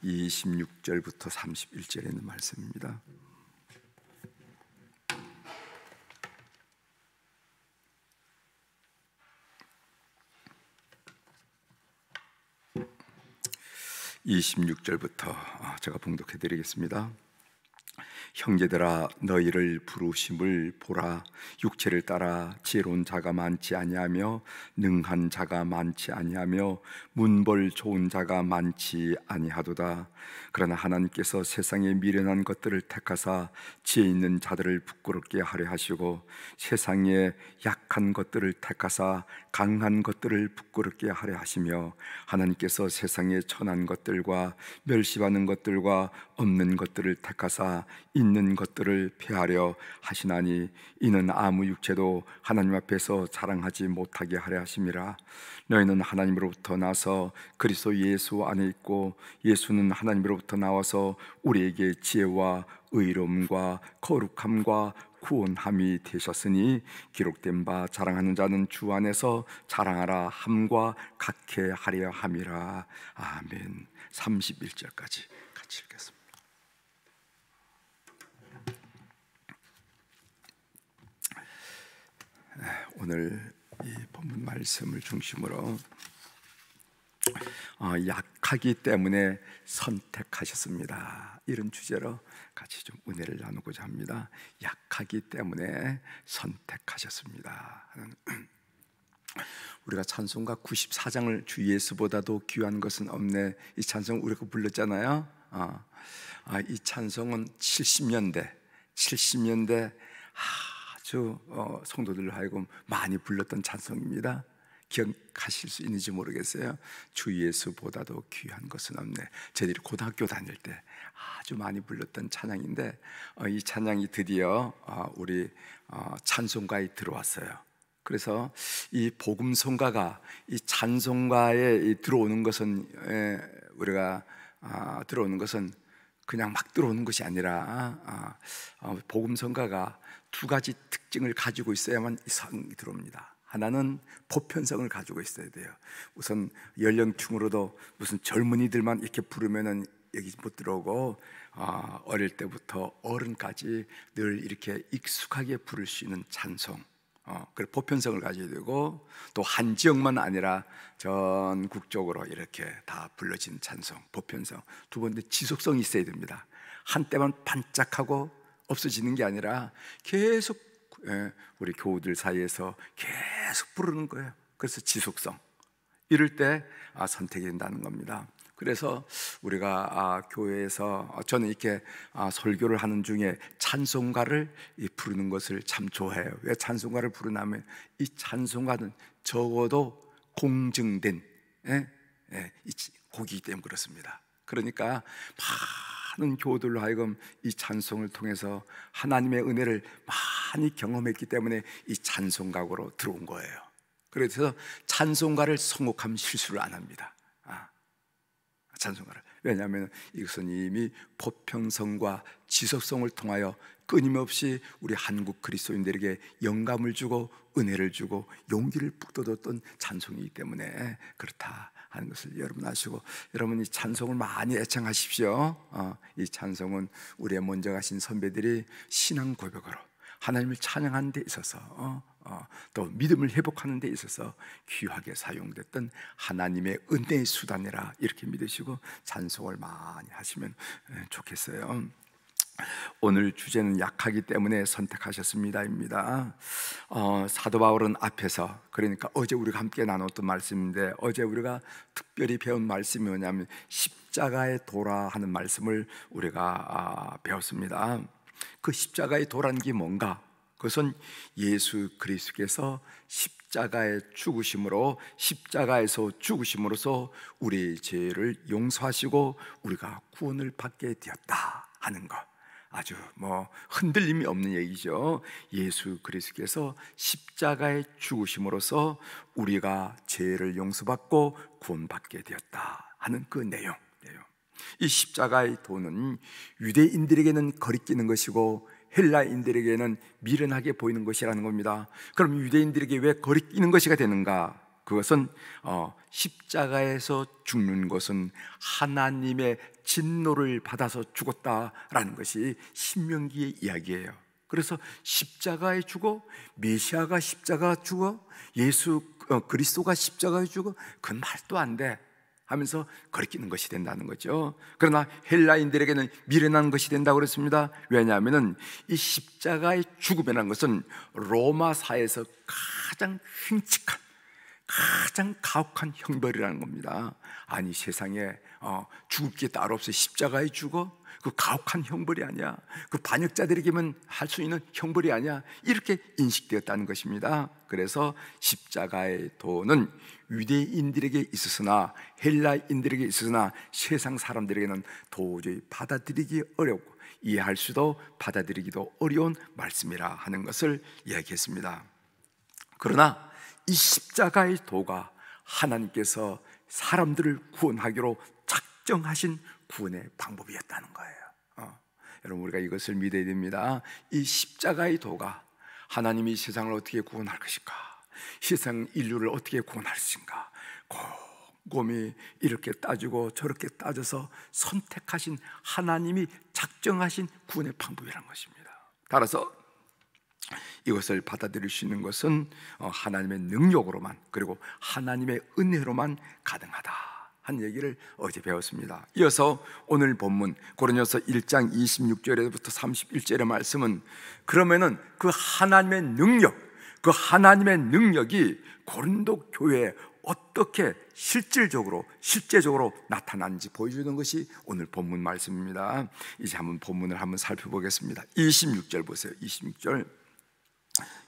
26절부터 31절에 있는 말씀입니다. (26절부터) 제가 봉독해 드리겠습니다. 형제들아, 너희를 부르심을 보라. 육체를 따라 지혜로운 자가 많지 아니하며 능한 자가 많지 아니하며 문벌 좋은 자가 많지 아니하도다. 그러나 하나님께서 세상에 미련한 것들을 택하사 지혜 있는 자들을 부끄럽게 하려 하시고, 세상에 약한 것들을 택하사 강한 것들을 부끄럽게 하려 하시며, 하나님께서 세상에 천한 것들과 멸시받는 것들과 없는 것들을 택하사 있는 것들을 폐하려 하시나니, 이는 아무 육체도 하나님 앞에서 자랑하지 못하게 하려 하심이라. 너희는 하나님으로부터 나서 그리스도 예수 안에 있고, 예수는 하나님으로부터 나와서 우리에게 지혜와 의로움과 거룩함과 구원함이 되셨으니, 기록된 바 자랑하는 자는 주 안에서 자랑하라 함과 같게 하려 함이라. 아멘. 31절까지 같이 읽겠습니다. 오늘 이 본문 말씀을 중심으로 약하기 때문에 선택하셨습니다, 이런 주제로 같이 좀 은혜를 나누고자 합니다. 약하기 때문에 선택하셨습니다. 우리가 찬송가 94장을 주 예수보다도 귀한 것은 없네, 이 찬송 우리가 불렀잖아요. 이 찬송은 70년대 아주 성도들로 하여금 많이 불렀던 찬송입니다. 기억하실 수 있는지 모르겠어요. 주 예수보다도 귀한 것은 없네. 저희들이 고등학교 다닐 때 아주 많이 불렀던 찬양인데, 이 찬양이 드디어 우리 찬송가에 들어왔어요. 그래서 이 복음성가가 이 찬송가에 들어오는 것은, 우리가 들어오는 것은 그냥 막 들어오는 것이 아니라, 복음성가가 두 가지 특징을 가지고 있어야만 이 성이 들어옵니다. 하나는 보편성을 가지고 있어야 돼요. 우선 연령층으로도 무슨 젊은이들만 이렇게 부르면은 여기 못 들어오고, 어릴 때부터 어른까지 늘 이렇게 익숙하게 부를 수 있는 찬송, 그 보편성을 가져야 되고, 또 한 지역만 아니라 전국적으로 이렇게 다 불러진 찬송, 보편성. 두 번째, 지속성이 있어야 됩니다. 한때만 반짝하고 없어지는 게 아니라 계속 우리 교우들 사이에서 계속 부르는 거예요. 그래서 지속성, 이럴 때 선택이 된다는 겁니다. 그래서 우리가 교회에서, 저는 이렇게 설교를 하는 중에 찬송가를 부르는 것을 참 좋아해요. 왜 찬송가를 부르냐면, 이 찬송가는 적어도 공증된 곡이기 때문에 그렇습니다. 그러니까 많은 교우들로 하여금 이 찬송을 통해서 하나님의 은혜를 많이 경험했기 때문에 이 찬송가로 들어온 거예요. 그래서 찬송가를 성곡하면 실수를 안 합니다. 찬송가를. 왜냐하면 이것은 이미 보편성과 지속성을 통하여 끊임없이 우리 한국 그리스도인들에게 영감을 주고 은혜를 주고 용기를 북돋았던 찬송이기 때문에 그렇다 하는 것을 여러분 아시고, 여러분 이 찬송을 많이 애청하십시오. 이 찬송은 우리의 먼저 가신 선배들이 신앙 고백으로 하나님을 찬양하는 데 있어서, 또 믿음을 회복하는 데 있어서 귀하게 사용됐던 하나님의 은혜의 수단이라, 이렇게 믿으시고 찬송을 많이 하시면 좋겠어요. 오늘 주제는 약하기 때문에 선택하셨습니다입니다. 사도 바울은 앞에서, 그러니까 어제 우리가 함께 나눴던 말씀인데, 어제 우리가 특별히 배운 말씀이 뭐냐면 십자가의 도라 하는 말씀을 우리가 배웠습니다. 그 십자가의 도라는 게 뭔가? 그것은 예수 그리스도께서 십자가에 죽으심으로, 십자가에서 죽으심으로써 우리의 죄를 용서하시고 우리가 구원을 받게 되었다 하는 것, 아주 흔들림이 없는 얘기죠. 예수 그리스도께서 십자가에 죽으심으로써 우리가 죄를 용서받고 구원받게 되었다 하는 그 내용. 이 십자가의 도는 유대인들에게는 거리끼는 것이고 헬라인들에게는 미련하게 보이는 것이라는 겁니다. 그럼 유대인들에게 왜 거리끼는 것이가 되는가? 그것은 십자가에서 죽는 것은 하나님의 진노를 받아서 죽었다라는 것이 신명기의 이야기예요. 그래서 십자가에 죽어, 메시아가 십자가 죽어, 예수 그리스도가 십자가에 죽어, 그건 말도 안 돼 하면서 거리끼는 것이 된다는 거죠. 그러나 헬라인들에게는 미련한 것이 된다고 그랬습니다. 왜냐하면 이 십자가의 죽음이라는 것은 로마사에서 가장 흉측한, 가장 가혹한 형벌이라는 겁니다. 아니, 세상에 죽을 게 따로 없어. 십자가에 죽어? 그 가혹한 형벌이 아니야. 그 반역자들에게만 할 수 있는 형벌이 아니야. 이렇게 인식되었다는 것입니다. 그래서 십자가의 도는 유대인들에게 있었으나, 헬라인들에게 있었으나 세상 사람들에게는 도저히 받아들이기 어렵고 이해할 수도 받아들이기도 어려운 말씀이라 하는 것을 이야기했습니다. 그러나 이 십자가의 도가 하나님께서 사람들을 구원하기로 작정하신 구원의 방법이었다는 거예요. 여러분, 우리가 이것을 믿어야 됩니다. 이 십자가의 도가 하나님이 세상을 어떻게 구원할 것인가, 세상 인류를 어떻게 구원할 것인가 곰곰이 이렇게 따지고 저렇게 따져서 선택하신, 하나님이 작정하신 구원의 방법이라는 것입니다. 따라서 이것을 받아들일 수 있는 것은 하나님의 능력으로만, 그리고 하나님의 은혜로만 가능하다 한 얘기를 어제 배웠습니다. 이어서 오늘 본문 고린도서 1장 26절에부터 31절의 말씀은, 그러면은 그 하나님의 능력, 그 하나님의 능력이 고린도 교회에 어떻게 실제적으로 나타나는지 보여주는 것이 오늘 본문 말씀입니다. 이제 한번 본문을 한번 살펴보겠습니다. 26절 보세요. 26절.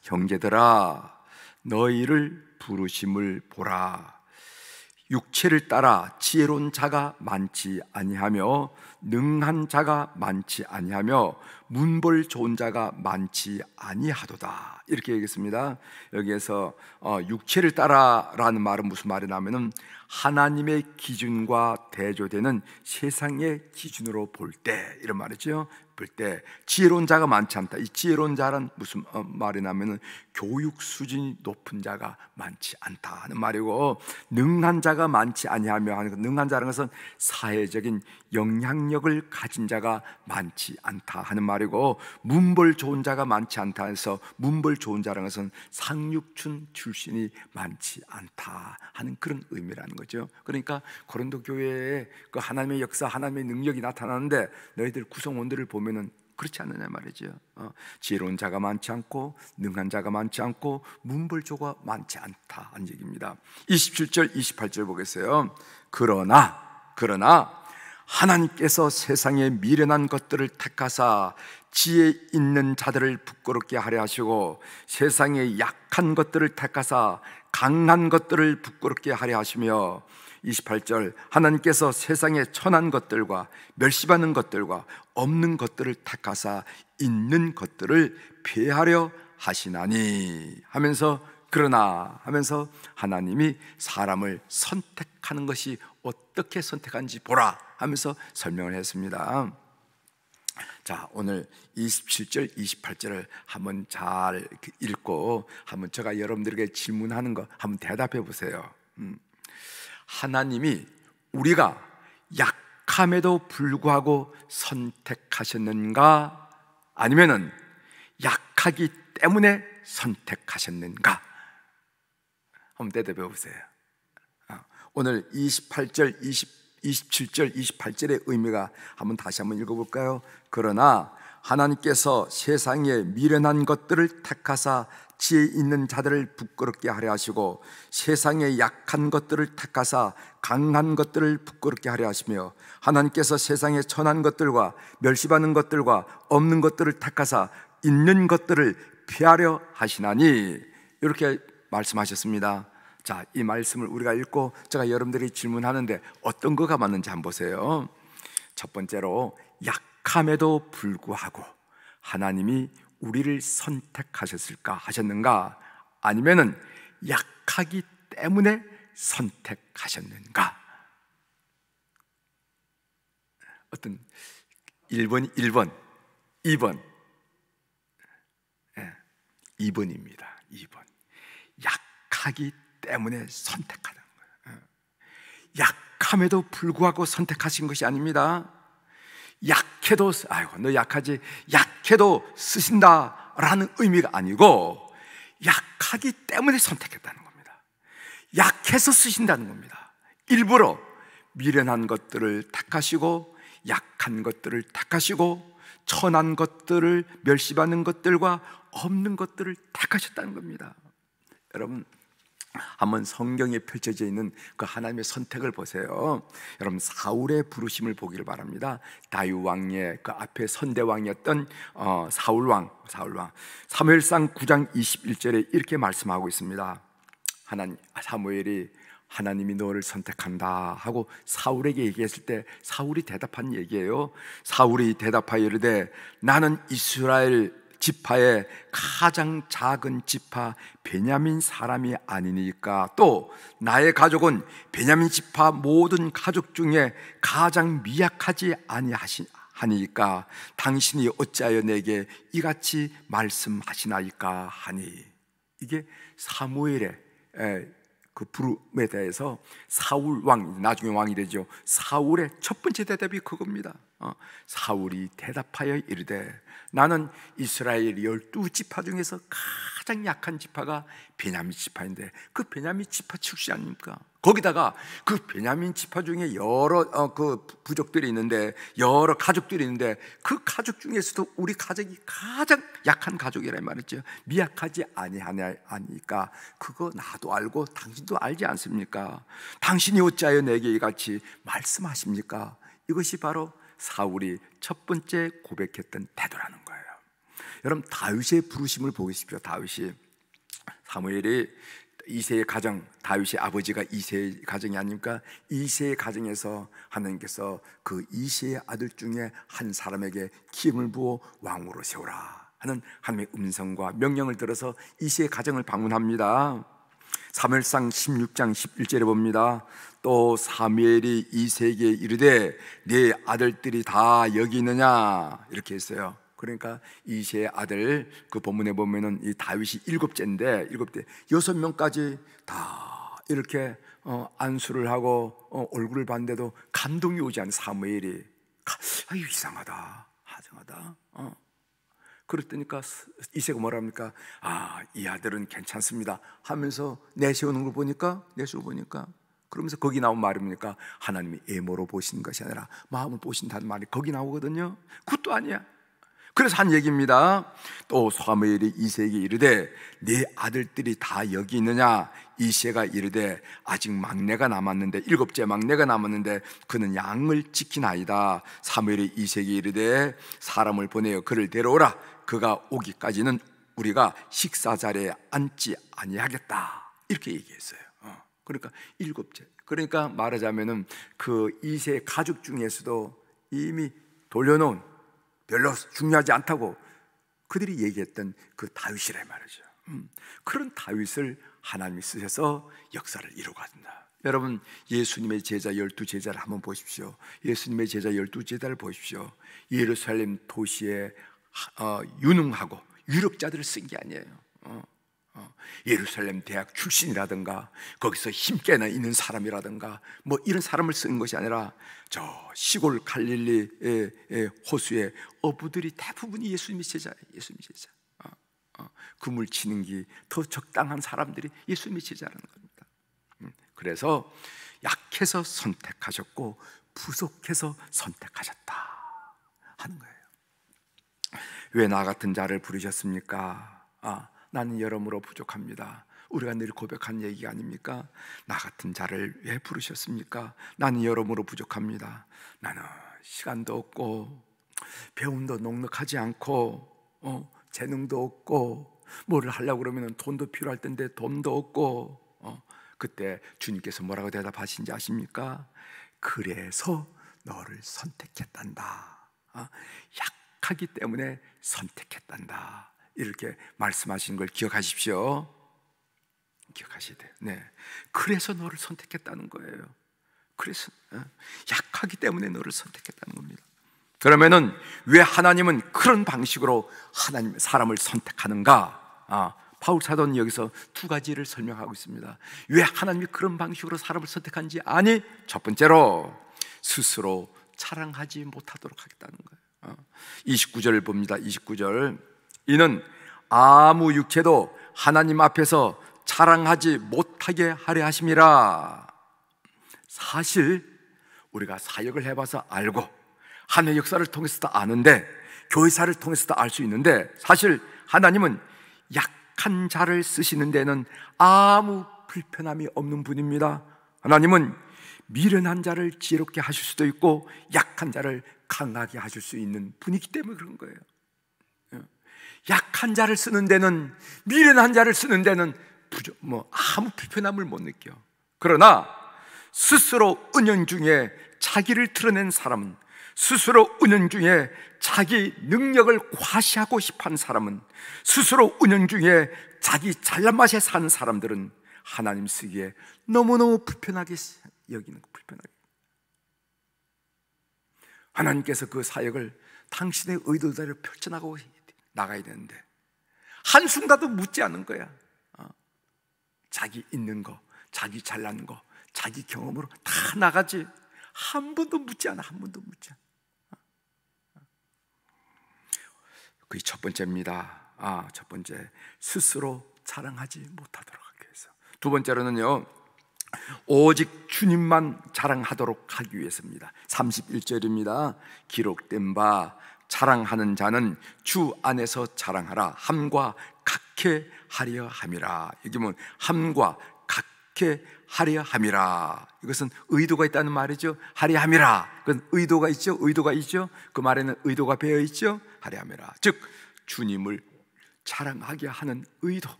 형제들아, 너희를 부르심을 보라. 육체를 따라 지혜로운 자가 많지 아니하며 능한 자가 많지 아니하며 문벌 좋은 자가 많지 아니하도다, 이렇게 얘기했습니다. 여기에서 육체를 따라라는 말은 무슨 말이냐면은 하나님의 기준과 대조되는 세상의 기준으로 볼 때, 이런 말이죠. 볼 때 지혜로운 자가 많지 않다. 이 지혜로운 자란 무슨 말이냐면은 교육 수준이 높은 자가 많지 않다 하는 말이고, 능한 자가 많지 아니하며 하는, 능한 자라는 것은 사회적인 영향력을 가진 자가 많지 않다 하는 말이고, 문벌 좋은 자가 많지 않다 해서 문벌 좋은 자라는 것은 상육춘 출신이 많지 않다 하는 그런 의미라는 거죠. 그러니까 고린도 교회에 그 하나님의 역사, 하나님의 능력이 나타나는데 너희들 구성원들을 보면은 그렇지 않느냐 말이죠. 지혜로운 자가 많지 않고 능한 자가 많지 않고 문벌조가 많지 않다 하는 얘기입니다. 27절 28절 보겠어요. 그러나 하나님께서 세상에 미련한 것들을 택하사 지혜 있는 자들을 부끄럽게 하려 하시고, 세상에 약한 것들을 택하사 강한 것들을 부끄럽게 하려 하시며, 28절, 하나님께서 세상에 천한 것들과 멸시받는 것들과 없는 것들을 택하사 있는 것들을 폐하려 하시나니 하면서, 그러나 하면서 하나님이 사람을 선택하는 것이 어떻게 선택하는지 보라 하면서 설명을 했습니다. 자, 오늘 27절 28절을 한번 잘 읽고 한번 제가 여러분들에게 질문하는 거 한번 대답해 보세요. 하나님이 우리가 약함에도 불구하고 선택하셨는가, 아니면은 약하기 때문에 선택하셨는가? 한번 대답해 보세요. 오늘 28절, 27절, 28절의 의미가 한번 다시 한번 읽어볼까요? 그러나 하나님께서 세상에 미련한 것들을 택하사 지혜 있는 자들을 부끄럽게 하려 하시고, 세상에 약한 것들을 택하사 강한 것들을 부끄럽게 하려 하시며, 하나님께서 세상에 천한 것들과 멸시받는 것들과 없는 것들을 택하사 있는 것들을 피하려 하시나니, 이렇게 말씀하셨습니다. 자, 이 말씀을 우리가 읽고 제가 여러분들이 질문하는데 어떤 거가 맞는지 한번 보세요. 첫 번째로, 약함에도 불구하고 하나님이 우리를 선택하셨을까, 하셨는가, 아니면은 약하기 때문에 선택하셨는가? 어떤 1번, 2번 2번입니다. 2번. 약하기 때문에 선택하는 거예요. 약함에도 불구하고 선택하신 것이 아닙니다. 약해도, 아이고 너 약하지, 약해도 쓰신다라는 의미가 아니고 약하기 때문에 선택했다는 겁니다. 약해서 쓰신다는 겁니다. 일부러 미련한 것들을 택하시고 약한 것들을 택하시고 천한 것들을, 멸시받는 것들과 없는 것들을 택하셨다는 겁니다. 여러분, 한번 성경에 펼쳐져 있는 그 하나님의 선택을 보세요. 여러분, 사울의 부르심을 보기를 바랍니다. 다윗 왕의 그 앞에 선대왕이었던 사울 왕. 사무엘상 9장 21절에 이렇게 말씀하고 있습니다. 사무엘이 하나님이 너를 선택한다 하고 사울에게 얘기했을 때 사울이 대답한 얘기예요. 사울이 대답하여 이르되 나는 이스라엘 지파의 가장 작은 지파 베냐민 사람이 아니니까, 또 나의 가족은 베냐민 지파 모든 가족 중에 가장 미약하지 아니하니까 당신이 어찌하여 내게 이같이 말씀하시나이까 하니. 이게 사무엘의 그 부름에 대해서 사울 왕, 나중에 왕이 되죠. 사울의 첫 번째 대답이 그겁니다. 사울이 대답하여 이르되 나는 이스라엘 12지파 중에서 가장 약한 지파가 베냐민 지파인데, 그 베냐민 지파 출신 아닙니까? 거기다가 그 베냐민 지파 중에 여러 그 부족들이 있는데, 여러 가족들이 있는데, 그 가족 중에서도 우리 가족이 가장 약한 가족이라 말했죠. 미약하지 아니하니까 그거 나도 알고 당신도 알지 않습니까? 당신이 어찌하여 내게 이같이 말씀하십니까? 이것이 바로 사울이 첫 번째 고백했던 태도라는 거예요. 여러분, 다윗의 부르심을 보십시오. 다윗이, 사무엘이 이새의 가정, 다윗의 아버지가 이새의 가정이 아닙니까? 이새의 가정에서 하나님께서 그 이새의 아들 중에 한 사람에게 기름을 부어 왕으로 세우라 하는 하나님의 음성과 명령을 들어서 이새의 가정을 방문합니다. 사무엘상 16장 11절에 봅니다. 또 사무엘이 이새에게 이르되 네 아들들이 다 여기 있느냐, 이렇게 했어요. 그러니까 이새의 아들, 그 본문에 보면은 이 다윗이 7째인데 6명까지 다 이렇게 안수를 하고 얼굴을 봤는데도 감동이 오지 않은 사무엘이, 아유 이상하다, 하정하다. 그랬더니까 이새가 뭐라 합니까? 이 아들은 괜찮습니다 하면서 내세우는 걸 보니까, 그러면서 거기 나온 말입니까? 하나님이 외모로 보시는 것이 아니라 마음을 보신다는 말이 거기 나오거든요. 그것도 아니야. 그래서 한 얘기입니다. 또 사무엘이 이새에게 이르되 네 아들들이 다 여기 있느냐? 이새가 이르되 아직 막내가 남았는데, 7째 막내가 남았는데 그는 양을 지키나이다. 사무엘이 이새에게 이르되 사람을 보내어 그를 데려오라. 그가 오기까지는 우리가 식사 자리에 앉지 아니하겠다, 이렇게 얘기했어요. 그러니까 7째. 그러니까 말하자면은 그 이새 가족 중에서도 이미 돌려놓은, 별로 중요하지 않다고 그들이 얘기했던 그 다윗이라 말이죠. 그런 다윗을 하나님이 쓰셔서 역사를 이루어간다. 여러분, 예수님의 제자 12제자를 한번 보십시오. 예수님의 제자 12제자를 보십시오. 예루살렘 도시에 유능하고 유력자들을 쓴 게 아니에요. 예루살렘 대학 출신이라든가 거기서 힘께나 있는 사람이라든가 뭐 이런 사람을 쓴 것이 아니라 저 시골 갈릴리의 호수의 어부들이 대부분이 예수님의 제자예요. 예수님의 제자. 그물 치는 게 더 적당한 사람들이 예수님의 제자라는 겁니다. 그래서 약해서 선택하셨고 부족해서 선택하셨다 하는 거예요. 왜 나 같은 자를 부르셨습니까? 나는 여러모로 부족합니다. 우리가 늘 고백한 얘기가 아닙니까? 나 같은 자를 왜 부르셨습니까? 나는 여러모로 부족합니다. 나는 시간도 없고 배움도 넉넉하지 않고 재능도 없고 뭐를 하려고 그러면 돈도 필요할 텐데 돈도 없고 그때 주님께서 뭐라고 대답하신지 아십니까? 그래서 너를 선택했단다. 약하기 때문에 선택했단다. 이렇게 말씀하신 걸 기억하십시오. 기억하셔야 돼요. 네. 그래서 너를 선택했다는 거예요. 그래서 약하기 때문에 너를 선택했다는 겁니다. 그러면은 왜 하나님은 그런 방식으로 하나님 사람을 선택하는가? 바울 사도는 여기서 두 가지를 설명하고 있습니다. 왜 하나님이 그런 방식으로 사람을 선택한지 아니, 첫 번째로 스스로 자랑하지 못하도록 하겠다는 거예요. 29절을 봅니다. 29절, 이는 아무 육체도 하나님 앞에서 자랑하지 못하게 하려 하심이라. 사실 우리가 사역을 해봐서 알고 하나님의 역사를 통해서도 아는데, 교회사를 통해서도 알 수 있는데, 사실 하나님은 약한 자를 쓰시는 데는 아무 불편함이 없는 분입니다. 하나님은 미련한 자를 지혜롭게 하실 수도 있고 약한 자를 강하게 하실 수 있는 분이기 때문에 그런 거예요. 약한 자를 쓰는 데는, 미련한 자를 쓰는 데는 아무 불편함을 못 느껴. 그러나 스스로 은연중에 자기를 드러낸 사람은, 스스로 은연중에 자기 능력을 과시하고 싶어하는 사람은, 스스로 은연중에 자기 잘난 맛에 사는 사람들은 하나님 쓰기에 너무너무 불편하게 여기는 거, 불편하게. 하나님께서 그 사역을 당신의 의도대로 펼쳐나가고 나가야 되는데 한순간도 묻지 않은 거야. 자기 있는 거, 자기 잘난 거, 자기 경험으로 다 나가지. 한 번도 묻지 않아. 한 번도 묻지 않아. 그게 첫 번째입니다. 첫 번째, 스스로 자랑하지 못하도록 하기 위해서. 두 번째로는요, 오직 주님만 자랑하도록 하기 위해서입니다. 31절입니다. 기록된 바 자랑하는 자는 주 안에서 자랑하라. 함과 같게 하려 함이라. 여기 보면 함과 같게 하려 함이라. 이것은 의도가 있다는 말이죠. 하려 함이라. 그건 의도가 있죠. 의도가 있죠. 그 말에는 의도가 배어 있죠. 하려 함이라. 즉 주님을 자랑하게 하는 의도.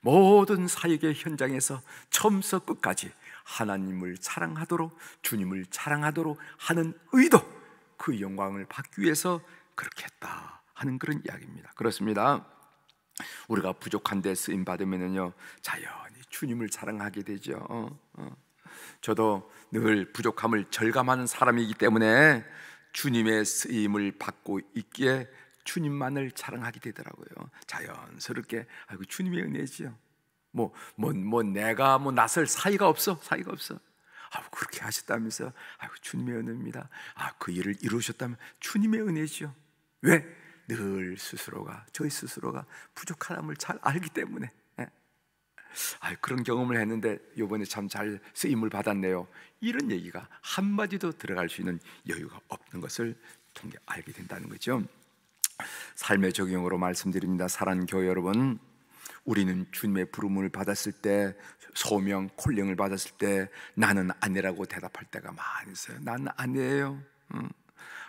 모든 사역의 현장에서 처음부터 끝까지 하나님을 자랑하도록, 주님을 자랑하도록 하는 의도, 그 영광을 받기 위해서 그렇게 했다 하는 그런 이야기입니다. 그렇습니다. 우리가 부족한 데 쓰임 받으면요, 자연히 주님을 자랑하게 되죠. 저도 늘 부족함을 절감하는 사람이기 때문에 주님의 쓰임을 받고 있기에 주님만을 자랑하게 되더라고요. 자연스럽게. 아이고, 주님의 은혜지요. 내가 나설 사이가 없어. 그렇게 하셨다면서. 아이고, 주님의 은혜입니다. 그 일을 이루셨다면 주님의 은혜지요. 왜? 늘 저희 스스로가 부족함을 잘 알기 때문에. 그런 경험을 했는데 이번에 참 잘 쓰임을 받았네요. 이런 얘기가 한마디도 들어갈 수 있는 여유가 없는 것을 통해 알게 된다는 거죠. 삶의 적용으로 말씀드립니다. 사랑하는 교회 여러분, 우리는 주님의 부름을 받았을 때, 소명, 콜링을 받았을 때 나는 아니라고 대답할 때가 많이 있어요. 나는 아니에요.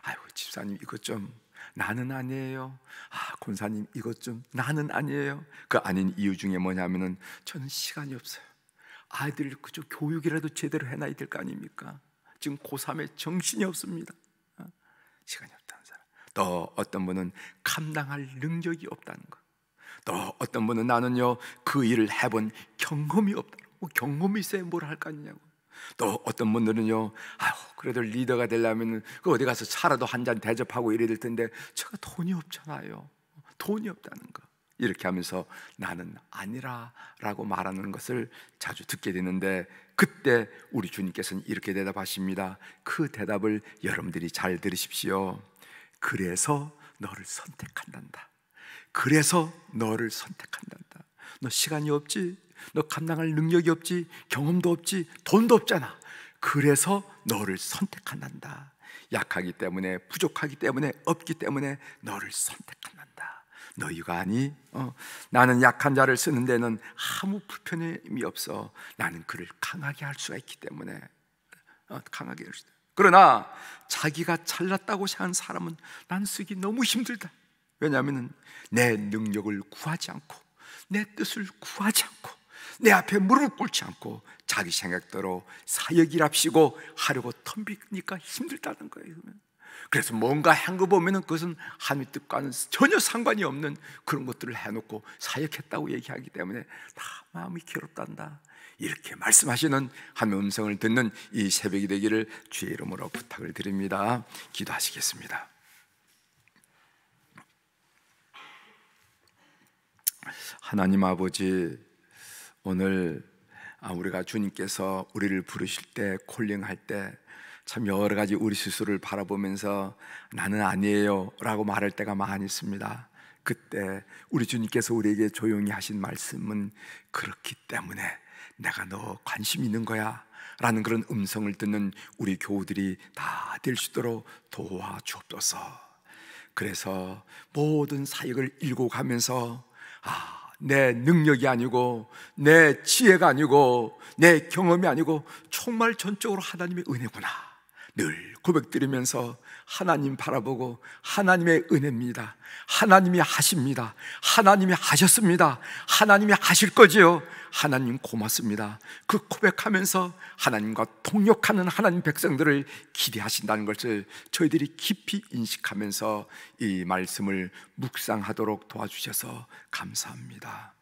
아이고, 집사님 이것 좀, 나는 아니에요. 권사님 이것 좀, 나는 아니에요. 그 아닌 이유 중에 뭐냐면은 저는 시간이 없어요. 아이들 그저 교육이라도 제대로 해놔야 될 거 아닙니까? 지금 고3에 정신이 없습니다. 시간이 없다는 사람. 또 어떤 분은 감당할 능력이 없다는 거. 또 어떤 분은 나는요 그 일을 해본 경험이 없다는 거. 경험이 있어야 뭘 할 거 아니냐고. 또 어떤 분들은요, 그래도 리더가 되려면 어디 가서 차라도 한 잔 대접하고 이래야 될 텐데 제가 돈이 없잖아요. 돈이 없다는 거. 이렇게 하면서 나는 아니라 라고 말하는 것을 자주 듣게 되는데, 그때 우리 주님께서는 이렇게 대답하십니다. 그 대답을 여러분들이 잘 들으십시오. 그래서 너를 선택한단다. 그래서 너를 선택한단다. 너 시간이 없지? 너 감당할 능력이 없지? 경험도 없지? 돈도 없잖아. 그래서 너를 선택한단다. 약하기 때문에, 부족하기 때문에, 없기 때문에 너를 선택한단다. 너희가 아니? 나는 약한 자를 쓰는 데는 아무 불편함이 없어. 나는 그를 강하게 할 수가 있기 때문에. 강하게 할 수 있다. 그러나 자기가 잘났다고 생각하는 사람은 난 쓰기 너무 힘들다. 왜냐하면 내 능력을 구하지 않고, 내 뜻을 구하지 않고, 내 앞에 무릎을 꿇지 않고 자기 생각대로 사역이랍시고 하려고 덤비니까 힘들다는 거예요. 그래서 뭔가 한 거 보면은 그것은 하나님의 뜻과는 전혀 상관이 없는 그런 것들을 해놓고 사역했다고 얘기하기 때문에 다 마음이 괴롭단다. 이렇게 말씀하시는 하나님의 음성을 듣는 이 새벽이 되기를 주의 이름으로 부탁을 드립니다. 기도하시겠습니다. 하나님 아버지, 오늘 우리가 주님께서 우리를 부르실 때, 콜링할 때 참 여러 가지 우리 스스로를 바라보면서 나는 아니에요 라고 말할 때가 많이 있습니다. 그때 우리 주님께서 우리에게 조용히 하신 말씀은, 그렇기 때문에 내가 너 관심 있는 거야 라는 그런 음성을 듣는 우리 교우들이 다 될 수 있도록 도와주옵소서. 그래서 모든 사역을 일고 가면서 내 능력이 아니고 내 지혜가 아니고 내 경험이 아니고 정말 전적으로 하나님의 은혜구나 늘 고백드리면서 하나님 바라보고, 하나님의 은혜입니다, 하나님이 하십니다, 하나님이 하셨습니다, 하나님이 하실 거지요, 하나님 고맙습니다, 그 고백하면서 하나님과 동역하는 하나님 백성들을 기대하신다는 것을 저희들이 깊이 인식하면서 이 말씀을 묵상하도록 도와주셔서 감사합니다.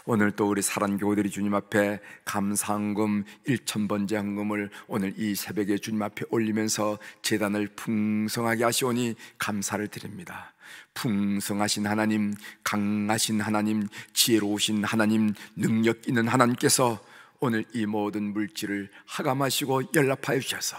오늘 또 우리 사랑교우들이 주님 앞에 감사헌금 1,000번째 헌금을 오늘 이 새벽에 주님 앞에 올리면서 제단을 풍성하게 하시오니 감사를 드립니다. 풍성하신 하나님, 강하신 하나님, 지혜로우신 하나님, 능력 있는 하나님께서 오늘 이 모든 물질을 하감하시고 연락하여 주셔서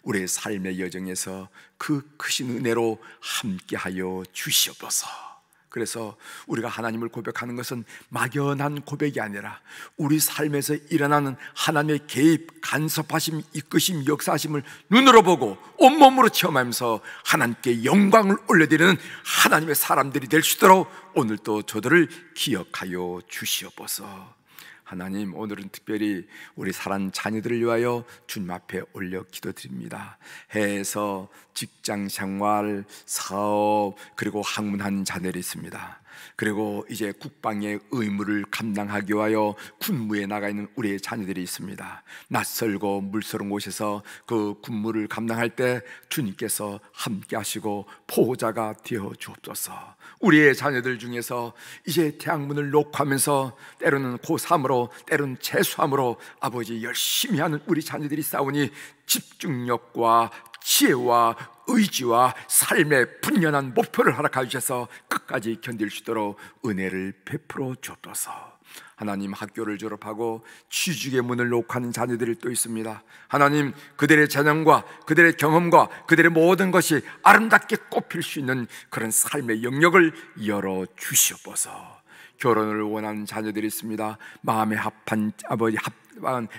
우리의 삶의 여정에서 그 크신 은혜로 함께하여 주시옵소서. 그래서 우리가 하나님을 고백하는 것은 막연한 고백이 아니라 우리 삶에서 일어나는 하나님의 개입, 간섭하심, 이끄심, 역사하심을 눈으로 보고 온몸으로 체험하면서 하나님께 영광을 올려드리는 하나님의 사람들이 될 수 있도록 오늘도 저들을 기억하여 주시옵소서. 하나님, 오늘은 특별히 우리 사랑하는 자녀들을 위하여 주님 앞에 올려 기도드립니다. 해외에서 직장 생활, 사업, 그리고 학문한 자녀들이 있습니다. 그리고 이제 국방의 의무를 감당하기 위하여 군무에 나가 있는 우리의 자녀들이 있습니다. 낯설고 물스러운 곳에서 그 군무를 감당할 때 주님께서 함께 하시고 보호자가 되어 주옵소서. 우리의 자녀들 중에서 이제 대학문을 녹화하면서 때로는 고3으로 때로는 재수함으로 아버지 열심히 하는 우리 자녀들이 싸우니 집중력과 지혜와 의지와 삶의 분연한 목표를 허락하여 주셔서 끝까지 견딜 수 있도록 은혜를 베풀어 주옵소서. 하나님, 학교를 졸업하고 취직의 문을 녹화하는 자녀들이 또 있습니다. 하나님, 그들의 재능과 그들의 경험과 그들의 모든 것이 아름답게 꼽힐 수 있는 그런 삶의 영역을 열어 주시옵소서. 결혼을 원하는 자녀들이 있습니다. 마음에 합한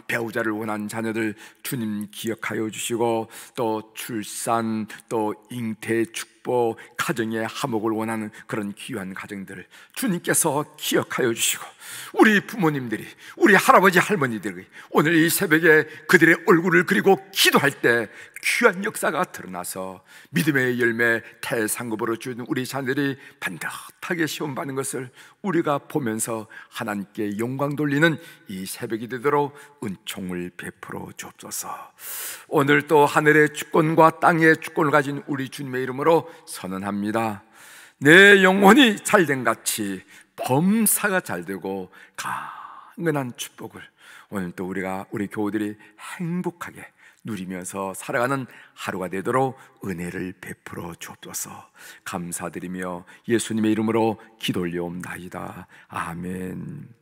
배우자를 원하는 자녀들 주님 기억하여 주시고, 또 출산, 또 잉태 축복, 가정의 화목을 원하는 그런 귀한 가정들을 주님께서 기억하여 주시고, 우리 부모님들이, 우리 할아버지 할머니들이 오늘 이 새벽에 그들의 얼굴을 그리고 기도할 때 귀한 역사가 드러나서 믿음의 열매 태상급으로 주는 우리 자녀들이 반듯하게 시험받는 것을 우리가 보면서 하나님께 영광 돌리는 이 새벽이 되도록 은총을 베풀어 주옵소서. 오늘 또 하늘의 주권과 땅의 주권을 가진 우리 주님의 이름으로 선언합니다. 내 영혼이 잘된 같이 범사가 잘되고 강건한 축복을 오늘 또 우리 교우들이 행복하게 누리면서 살아가는 하루가 되도록 은혜를 베풀어 주옵소서. 감사드리며 예수님의 이름으로 기도 올려옵나이다. 아멘.